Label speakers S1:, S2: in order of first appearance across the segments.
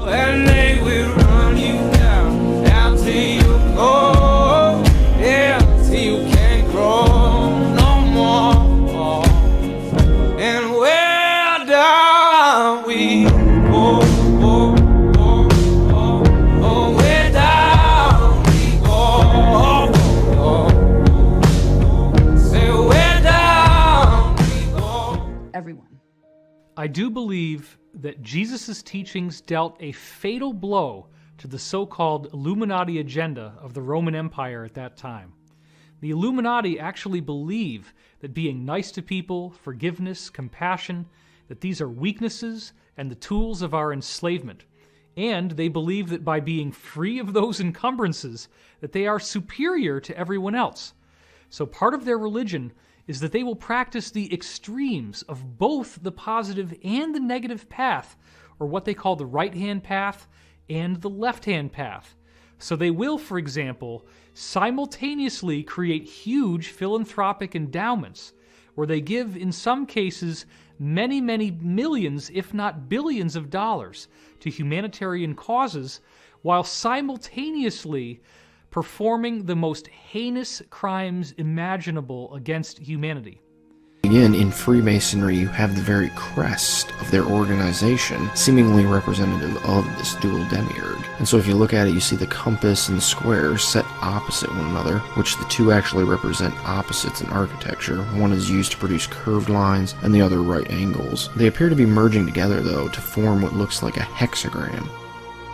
S1: and they will run you down till you go, yeah, till you can't grow no more. And where down we go, where down we go, say where down we go.
S2: Everyone.
S3: I do believe that Jesus' teachings dealt a fatal blow to the so-called Illuminati agenda of the Roman Empire at that time. The Illuminati actually believe that being nice to people, forgiveness, compassion, that these are weaknesses and the tools of our enslavement. And they believe that by being free of those encumbrances, that they are superior to everyone else. So part of their religion is that they will practice the extremes of both the positive and the negative path, or what they call the right-hand path and the left-hand path. So they will, for example, simultaneously create huge philanthropic endowments, where they give, in some cases, many, many millions, if not billions of dollars to humanitarian causes, while simultaneously performing the most heinous crimes imaginable against humanity.
S4: Again, in Freemasonry, you have the very crest of their organization seemingly representative of this dual demiurge. And so if you look at it, you see the compass and the square set opposite one another, which the two actually represent opposites in architecture. One is used to produce curved lines, and the other right angles. They appear to be merging together, though, to form what looks like a hexagram,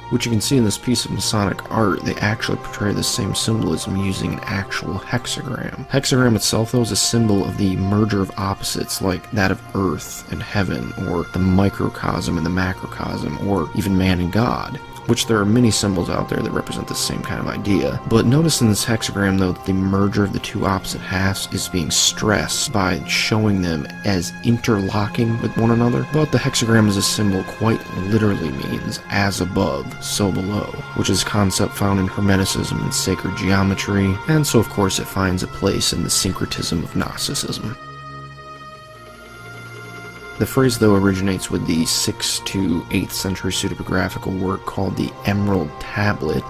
S4: which you can see in this piece of Masonic art. They actually portray the same symbolism using an actual hexagram. Hexagram itself, though, is a symbol of the merger of opposites, like that of earth and heaven, or the microcosm and the macrocosm, or even man and God, which there are many symbols out there that represent the same kind of idea. But notice in this hexagram, though, that the merger of the two opposite halves is being stressed by showing them as interlocking with one another. But the hexagram as a symbol quite literally means as above, so below, which is a concept found in Hermeticism and sacred geometry, and so of course it finds a place in the syncretism of Gnosticism. The phrase, though, originates with the 6th to 8th century pseudepigraphical work called the Emerald Tablet.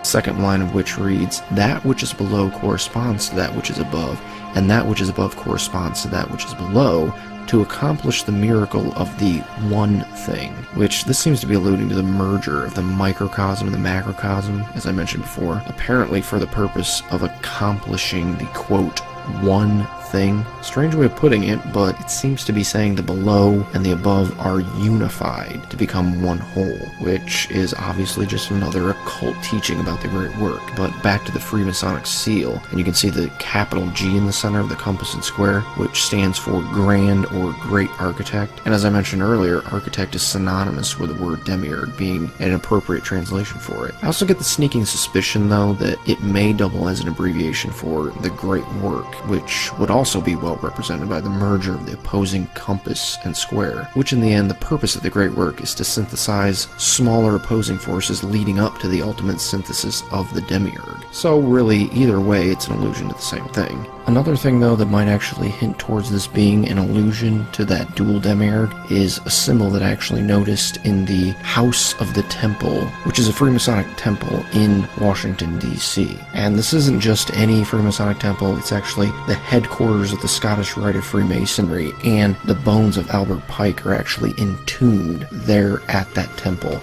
S4: Second line of which reads, "That which is below corresponds to that which is above, and that which is above corresponds to that which is below, to accomplish the miracle of the one thing," which this seems to be alluding to the merger of the microcosm and the macrocosm, as I mentioned before, apparently for the purpose of accomplishing the, quote, one thing. Strange way of putting it, but it seems to be saying the below and the above are unified to become one whole, which is obviously just another occult teaching about the great work. But back to the Freemasonic seal, and you can see the capital G in the center of the compass and square, which stands for Grand or Great Architect. And as I mentioned earlier, architect is synonymous with the word demiurge, being an appropriate translation for it. I also get the sneaking suspicion, though, that it may double as an abbreviation for the great work, which would also be well represented by the merger of the opposing compass and square, which in the end, the purpose of the great work is to synthesize smaller opposing forces leading up to the ultimate synthesis of the demiurge. So really, either way, it's an allusion to the same thing. Another thing, though, that might actually hint towards this being an allusion to that dual demiurge is a symbol that I actually noticed in the House of the Temple, which is a Freemasonic temple in Washington, D.C. And this isn't just any Freemasonic temple, it's actually the headquarters of the Scottish Rite of Freemasonry, and the bones of Albert Pike are actually entombed there at that temple.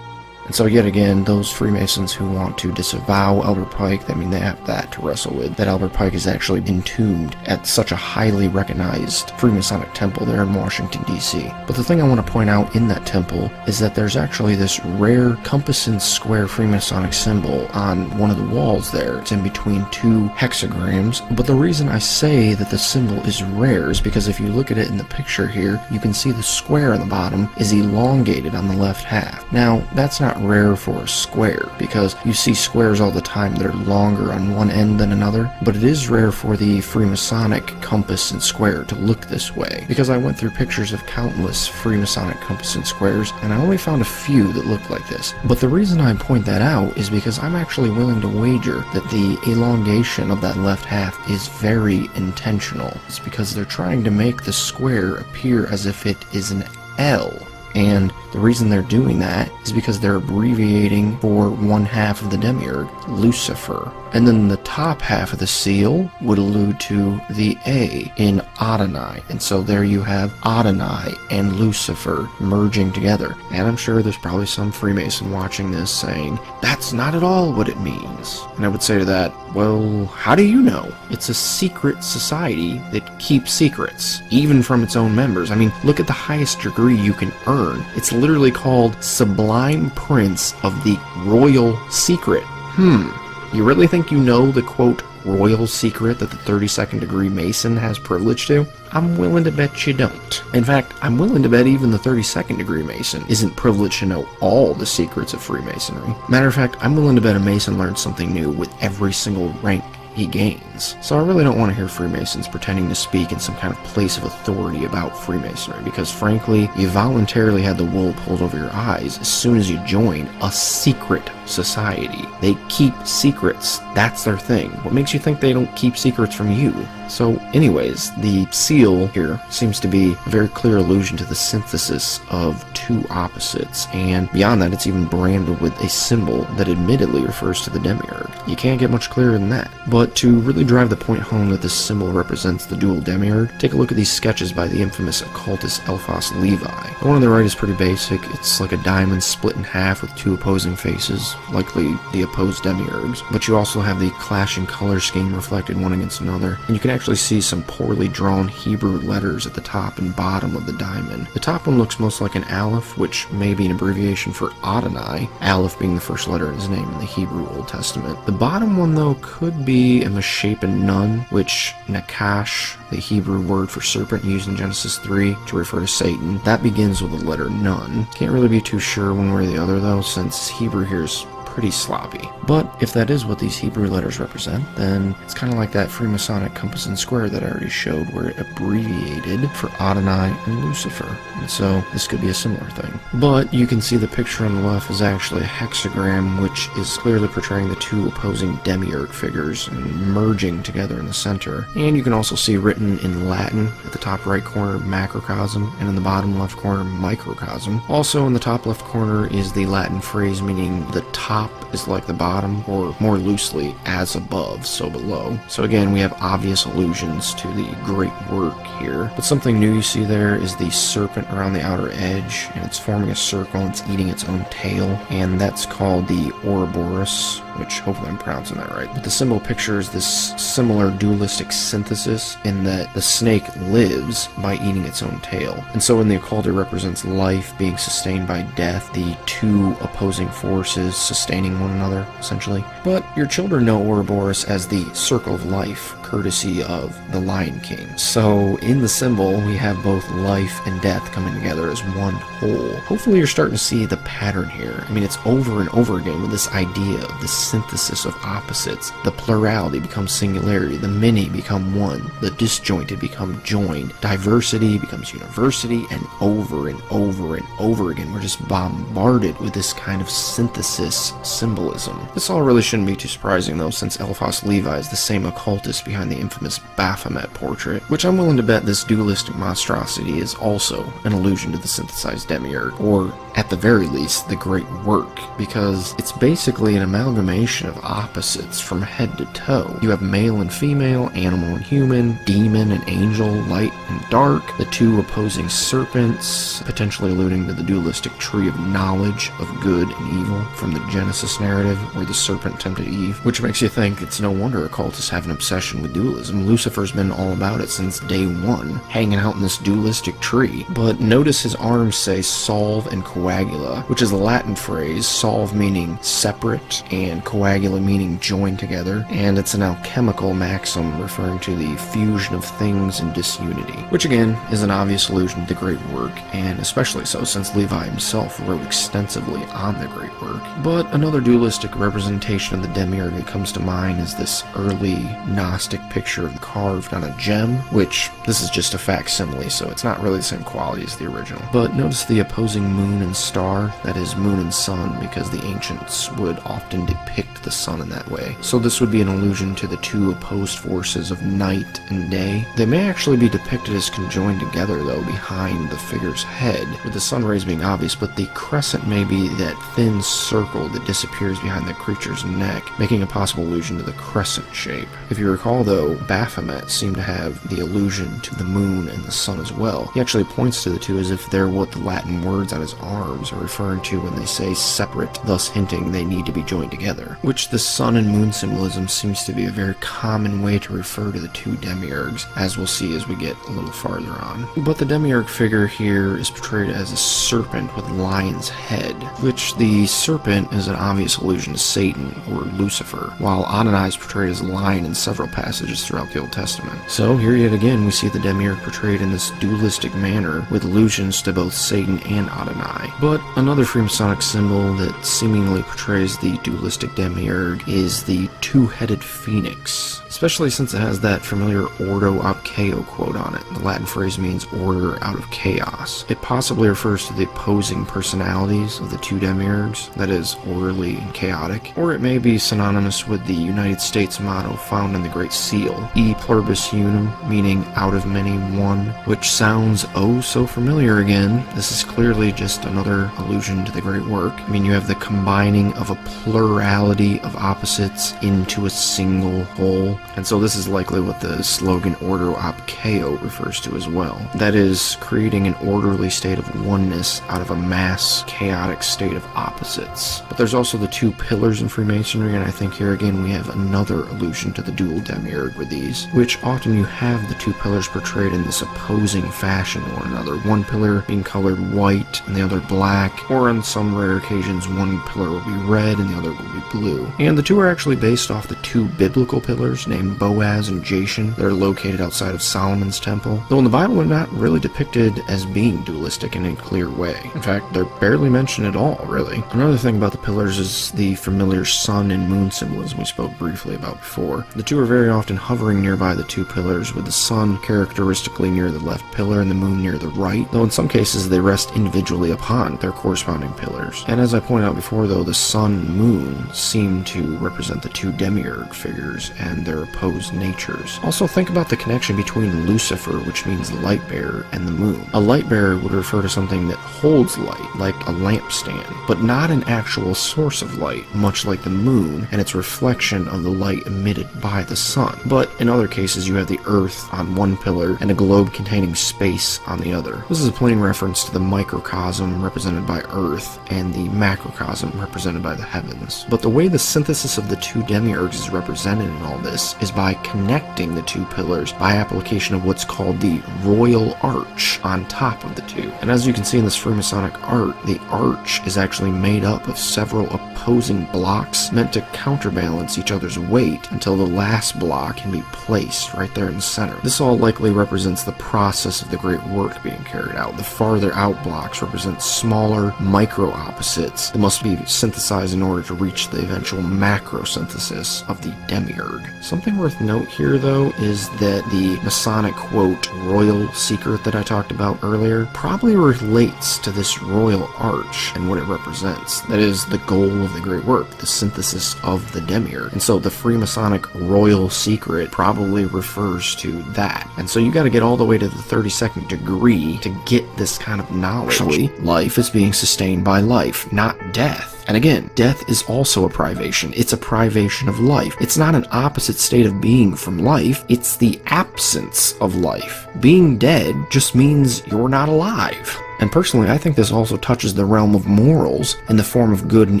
S4: And so yet again, those Freemasons who want to disavow Albert Pike, I mean, they have that to wrestle with, that Albert Pike is actually entombed at such a highly recognized Freemasonic temple there in Washington, D.C. But the thing I want to point out in that temple is that there's actually this rare compass and square Freemasonic symbol on one of the walls there. It's in between two hexagrams, but the reason I say that the symbol is rare is because if you look at it in the picture here, you can see the square on the bottom is elongated on the left half. Now, that's not not rare for a square, because you see squares all the time that are longer on one end than another, but it is rare for the Freemasonic compass and square to look this way, because I went through pictures of countless Freemasonic compass and squares, and I only found a few that look like this. But the reason I point that out is because I'm actually willing to wager that the elongation of that left half is very intentional. It's because they're trying to make the square appear as if it is an L. And the reason they're doing that is because they're abbreviating for one half of the demiurge, Lucifer. And then the top half of the seal would allude to the A in Adonai. And so there you have Adonai and Lucifer merging together. And I'm sure there's probably some Freemason watching this saying, that's not at all what it means. And I would say to that, well, how do you know? It's a secret society that keeps secrets, even from its own members. I mean, look at the highest degree you can earn. It's literally called Sublime Prince of the Royal Secret. You really think you know the, quote, royal secret that the 32nd degree Mason has privilege to? I'm willing to bet you don't. In fact, I'm willing to bet even the 32nd degree Mason isn't privileged to know all the secrets of Freemasonry. Matter of fact, I'm willing to bet a Mason learns something new with every single rank he gains. So I really don't want to hear Freemasons pretending to speak in some kind of place of authority about Freemasonry, because frankly, you voluntarily had the wool pulled over your eyes as soon as you join a secret society. They keep secrets. That's their thing. What makes you think they don't keep secrets from you? So anyways, the seal here seems to be a very clear allusion to the synthesis of two opposites, and beyond that, it's even branded with a symbol that admittedly refers to the demiurge. You can't get much clearer than that. But to really drive the point home that this symbol represents the dual demiurge, take a look at these sketches by the infamous occultist Eliphas Levi. The one on the right is pretty basic. It's like a diamond split in half with two opposing faces, likely the opposed demiurges, but you also have the clashing color scheme reflected one against another, and you can actually see some poorly drawn Hebrew letters at the top and bottom of the diamond. The top one looks most like an Aleph, which may be an abbreviation for Adonai, Aleph being the first letter in his name in the Hebrew Old Testament. The bottom one, though, could be a misshapen nun, which Nakash, the Hebrew word for serpent used in Genesis 3 to refer to Satan, that begins with the letter nun. Can't really be too sure one way or the other, though, since Hebrew here is pretty sloppy. But if that is what these Hebrew letters represent, then it's kind of like that Freemasonic compass and square that I already showed, where it abbreviated for Adonai and Lucifer. And so this could be a similar thing. But you can see the picture on the left is actually a hexagram, which is clearly portraying the two opposing demiurge figures and merging together in the center. And you can also see written in Latin at the top right corner, macrocosm, and in the bottom left corner, microcosm. Also in the top left corner is the Latin phrase meaning the top is like the bottom, or more loosely, as above, so below. So again, we have obvious allusions to the great work here. But something new you see there is the serpent around the outer edge, and it's forming a circle, and it's eating its own tail, and that's called the Ouroboros, which hopefully I'm pronouncing that right. But the symbol pictures this similar dualistic synthesis in that the snake lives by eating its own tail. And so in the occult, it represents life being sustained by death, the two opposing forces sustaining one another, essentially. But your children know Ouroboros as the circle of life, courtesy of the Lion King. So in the symbol, we have both life and death coming together as one whole. Hopefully you're starting to see the pattern here. I mean, it's over and over again with this idea of the synthesis of opposites. The plurality becomes singularity, the many become one, the disjointed become joined, diversity becomes university, and over and over and over again, we're just bombarded with this kind of synthesis symbolism. This all really shouldn't be too surprising though, since Eliphas Levi is the same occultist behind the infamous Baphomet portrait, which I'm willing to bet this dualistic monstrosity is also an allusion to the synthesized demiurge, or at the very least, the great work, because it's basically an amalgamation of opposites from head to toe. You have male and female, animal and human, demon and angel, light and dark, the two opposing serpents, potentially alluding to the dualistic tree of knowledge of good and evil from the Genesis Genesis narrative where the serpent tempted Eve, which makes you think it's no wonder occultists have an obsession with dualism. Lucifer's been all about it since day one, hanging out in this dualistic tree. But notice his arms say solve and coagula, which is a Latin phrase, solve meaning separate and coagula meaning joined together, and it's an alchemical maxim referring to the fusion of things in disunity, which again is an obvious allusion to the great work, and especially so since Levi himself wrote extensively on the great work. But another dualistic representation of the demiurge that comes to mind is this early Gnostic picture carved on a gem, which this is just a facsimile, so it's not really the same quality as the original. But notice the opposing moon and star, that is moon and sun, because the ancients would often depict the sun in that way. So this would be an allusion to the two opposed forces of night and day. They may actually be depicted as conjoined together though behind the figure's head, with the sun rays being obvious, but the crescent may be that thin circle that disappears behind the creature's neck, making a possible allusion to the crescent shape. If you recall though, Baphomet seemed to have the allusion to the moon and the sun as well. He actually points to the two as if they're what the Latin words on his arms are referring to when they say separate, thus hinting they need to be joined together, which the sun and moon symbolism seems to be a very common way to refer to the two demiurges, as we'll see as we get a little farther on. But the demiurge figure here is portrayed as a serpent with lion's head, which the serpent is an obvious allusion to Satan or Lucifer, while Adonai is portrayed as a lion in several passages throughout the Old Testament. So here yet again we see the demiurge portrayed in this dualistic manner with allusions to both Satan and Adonai. But another Freemasonic symbol that seemingly portrays the dualistic demiurge is the two-headed phoenix, especially since it has that familiar Ordo ab Chao quote on it. The Latin phrase means order out of chaos. It possibly refers to the opposing personalities of the two demiurges, that is, orderly and chaotic, or it may be synonymous with the United States motto found in the Great Seal, E pluribus unum, meaning out of many one, which sounds oh so familiar again. This is clearly just another allusion to the great work. I mean, you have the combining of a plurality of opposites into a single whole, and so this is likely what the slogan Ordo ab Chao refers to as well. That is, creating an orderly state of oneness out of a mass, chaotic state of opposites. But there's also the two pillars in Freemasonry, and I think here again we have another allusion to the dual demiurge with these, which often you have the two pillars portrayed in this opposing fashion to one another, one pillar being colored white and the other black, or on some rare occasions one pillar will be red and the other will be blue. And the two are actually based off the two biblical pillars named Boaz and Jashan that are located outside of Solomon's temple, though in the Bible they're not really depicted as being dualistic in a clear way. In fact, they're barely mentioned at all, really. Another thing about the pillars is the familiar sun and moon symbolism we spoke briefly about before. The two are very often hovering nearby the two pillars, with the sun characteristically near the left pillar and the moon near the right, though in some cases they rest individually upon their corresponding pillars. And as I pointed out before though, the sun and moon seem to represent the two demiurge figures and their opposed natures. Also think about the connection between Lucifer, which means the light bearer, and the moon. A light bearer would refer to something that holds light, like a lampstand, but not an actual source of light, much like the moon and its reflection of the light emitted by the sun. But in other cases you have the earth on one pillar and a globe containing space on the other. This is a plain reference to the microcosm represented by earth and the macrocosm represented by the heavens. But the way the synthesis of the two demiurges is represented in all this is by connecting the two pillars by application of what's called the royal arch on top of the two. And as you can see in this Freemasonic art, the arch is actually made up of several opposing blocks meant to counterbalance each other's weight until the last block can be placed right there in the center. This all likely represents the process of the great work being carried out. The farther out blocks represent smaller micro opposites that must be synthesized in order to reach the eventual macro synthesis of the demiurge. Something worth note here though is that the Masonic quote royal secret that I talked about earlier probably relates to this royal arch and what it represents. That is the goal of the great work, the synthesis of the demiurge. And so the Freemasonic royal secret probably refers to that. And so you got to get all the way to the 32nd degree to get this kind of knowledge. Actually, life is being sustained by life, not death. And again, death is also a privation. It's a privation of life. It's not an opposite state of being from life. It's the absence of life. Being dead just means you're not alive. And personally, I think this also touches the realm of morals in the form of good and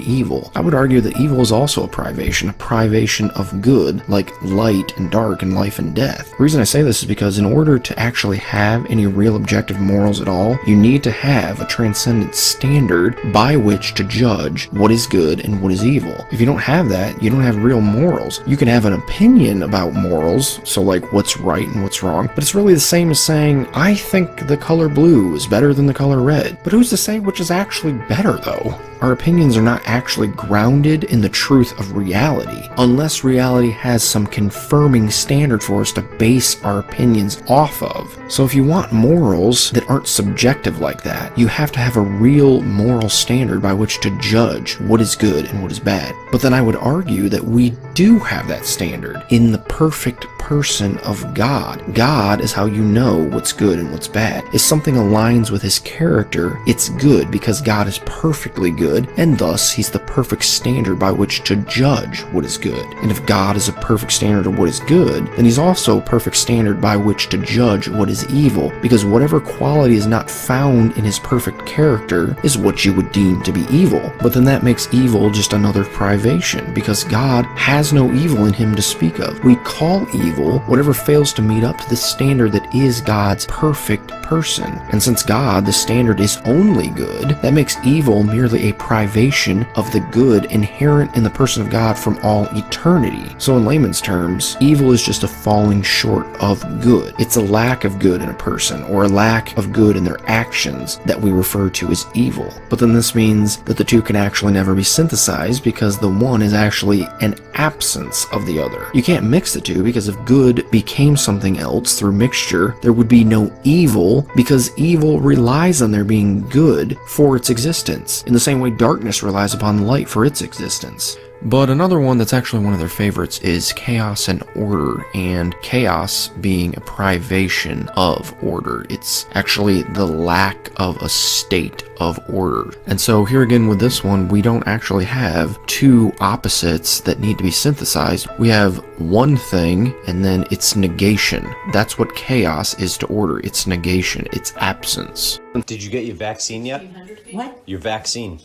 S4: evil. I would argue that evil is also a privation of good, like light and dark and life and death. The reason I say this is because in order to actually have any real objective morals at all, you need to have a transcendent standard by which to judge what is good and what is evil. If you don't have that, you don't have real morals. You can have an opinion about morals, so like what's right and what's wrong, but it's really the same as saying, I think the color blue is better than the color red. But who's to say which is actually better though? Our opinions are not actually grounded in the truth of reality, unless reality has some confirming standard for us to base our opinions off of. So if you want morals that aren't subjective like that, you have to have a real moral standard by which to judge what is good and what is bad. But then I would argue that we do have that standard in the perfect person of God. God is how you know what's good and what's bad. If something aligns with his character, it's good because God is perfectly good, and thus he's the perfect standard by which to judge what is good. And if God is a perfect standard of what is good, then he's also a perfect standard by which to judge what is evil, because whatever quality is not found in his perfect character is what you would deem to be evil. But then that makes evil just another privation, because God has no evil in him to speak of. We call evil whatever fails to meet up to the standard that is God's perfect person. And since God, the standard, is only good, that makes evil merely a privation of the good inherent in the person of God from all eternity. So in layman's terms, evil is just a falling short of good. It's a lack of good in a person, or a lack of good in their actions, that we refer to as evil. But then this means that the two can actually never be synthesized, because the one is actually an absence of the other. You can't mix the two, because if good became something else through mixture, there would be no evil, because evil relies on there being good for its existence, in the same way darkness relies upon light for its existence. But another one that's actually one of their favorites is chaos and order, and chaos being a privation of order. It's actually the lack of a state of order. And so here again with this one, we don't actually have two opposites that need to be synthesized. We have one thing and then its negation. That's what chaos is to order. It's negation. It's absence.
S2: Did you get your vaccine yet?
S5: What?
S2: Your vaccine.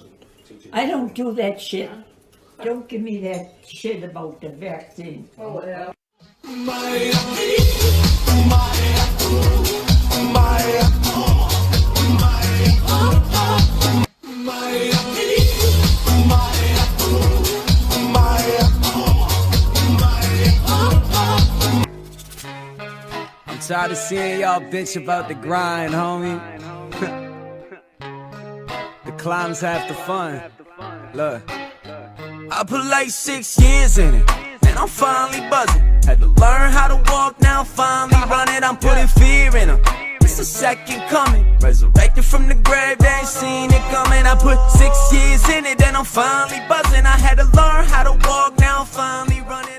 S5: I don't do that shit. Don't give me that shit about the vaccine.
S1: I'm tired of seeing y'all bitch about the grind, homie. The climb's half the fun. Look, I put like 6 years in it, and I'm finally buzzing. Had to learn how to walk, now I'm finally running. I'm putting fear in them. It's the second coming, resurrected from the grave, they ain't seen it coming. I put 6 years in it, and I'm finally buzzing. I had to learn how to walk, now I'm finally running.